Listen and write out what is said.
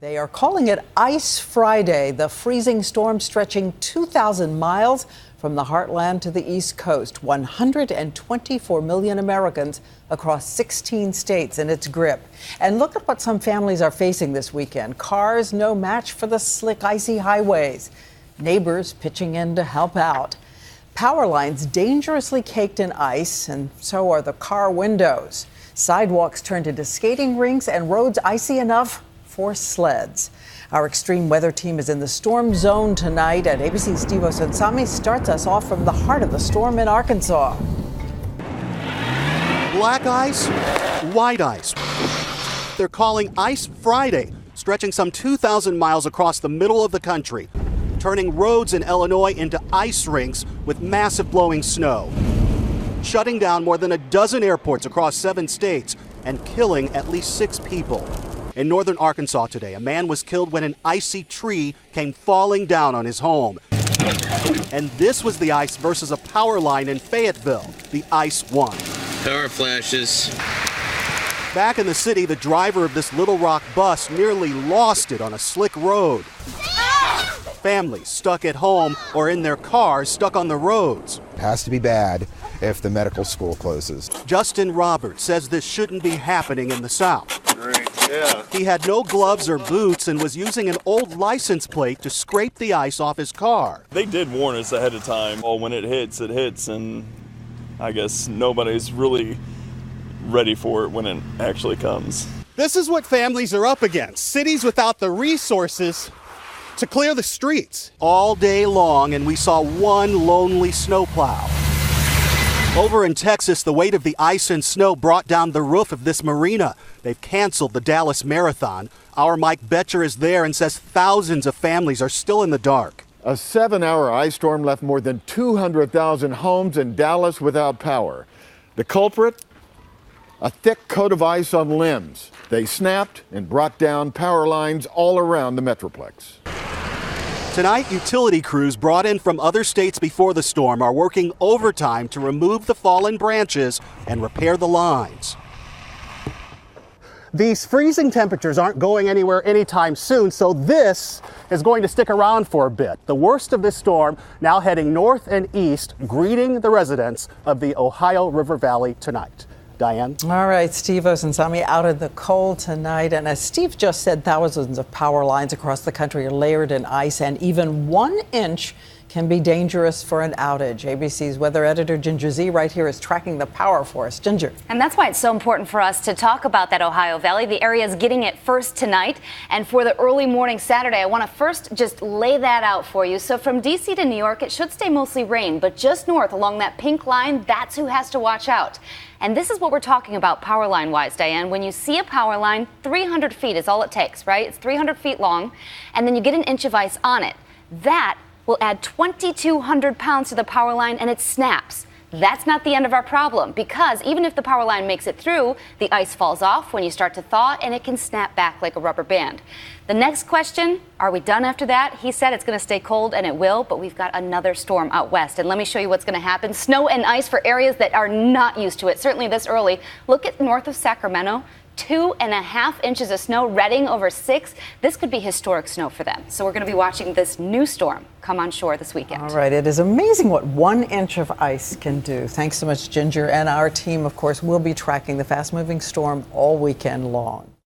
They are calling it Ice Friday, the freezing storm stretching 2,000 miles from the heartland to the East Coast. 124 million Americans across 16 states in its grip. And look at what some families are facing this weekend. Cars no match for the slick, icy highways. Neighbors pitching in to help out. Power lines dangerously caked in ice, and so are the car windows. Sidewalks turned into skating rinks and roads icy enough for sleds. Our extreme weather team is in the storm zone tonight, and ABC's Steve Osunsami starts us off from the heart of the storm in Arkansas. Black ice, white ice. They're calling Ice Friday, stretching some 2,000 miles across the middle of the country, turning roads in Illinois into ice rinks with massive blowing snow, shutting down more than a dozen airports across 7 states and killing at least 6 people. In northern Arkansas today, a man was killed when an icy tree came falling down on his home. And this was the ice versus a power line in Fayetteville. The ice won. Power flashes. Back in the city, the driver of this Little Rock bus nearly lost it on a slick road. Families stuck at home or in their cars stuck on the roads. It has to be bad if the medical school closes. Justin Roberts says this shouldn't be happening in the South. Great, yeah. He had no gloves or boots and was using an old license plate to scrape the ice off his car. They did warn us ahead of time. Well, when it hits, and I guess nobody's really ready for it when it actually comes. This is what families are up against. Cities without the resources to clear the streets all day long, and we saw one lonely snowplow. Over in Texas, the weight of the ice and snow brought down the roof of this marina. They've canceled the Dallas Marathon. Our Mike Betcher is there and says thousands of families are still in the dark. A 7-hour ice storm left more than 200,000 homes in Dallas without power. The culprit? A thick coat of ice on limbs. They snapped and brought down power lines all around the Metroplex. Tonight, utility crews brought in from other states before the storm are working overtime to remove the fallen branches and repair the lines. These freezing temperatures aren't going anywhere anytime soon, so this is going to stick around for a bit. The worst of this storm now heading north and east, greeting the residents of the Ohio River Valley tonight. Diane? All right, Steve Osunsami out in the cold tonight. And as Steve just said, thousands of power lines across the country are layered in ice, and even 1 inch can be dangerous for an outage. ABC's weather editor Ginger Z right here is tracking the power for us. Ginger. And that's why it's so important for us to talk about that Ohio Valley. The area is getting it first tonight. And for the early morning Saturday, I want to first just lay that out for you. So from D.C. to New York, it should stay mostly rain, but just north along that pink line, that's who has to watch out. And this is what we're talking about power line wise, Diane. When you see a power line, 300 feet is all it takes, right? It's 300 feet long, and then you get an inch of ice on it. That will add 2,200 pounds to the power line, and it snaps. That's not the end of our problem, because even if the power line makes it through, the ice falls off when you start to thaw, and it can snap back like a rubber band. The next question, are we done after that? He said it's going to stay cold, and it will, but we've got another storm out west. And let me show you what's going to happen. Snow and ice for areas that are not used to it, certainly this early. Look at north of Sacramento. 2.5 inches of snow, Redding over 6. This could be historic snow for them. So we're going to be watching this new storm come on shore this weekend. All right, it is amazing what 1 inch of ice can do. Thanks so much, Ginger. And our team, of course, will be tracking the fast-moving storm all weekend long.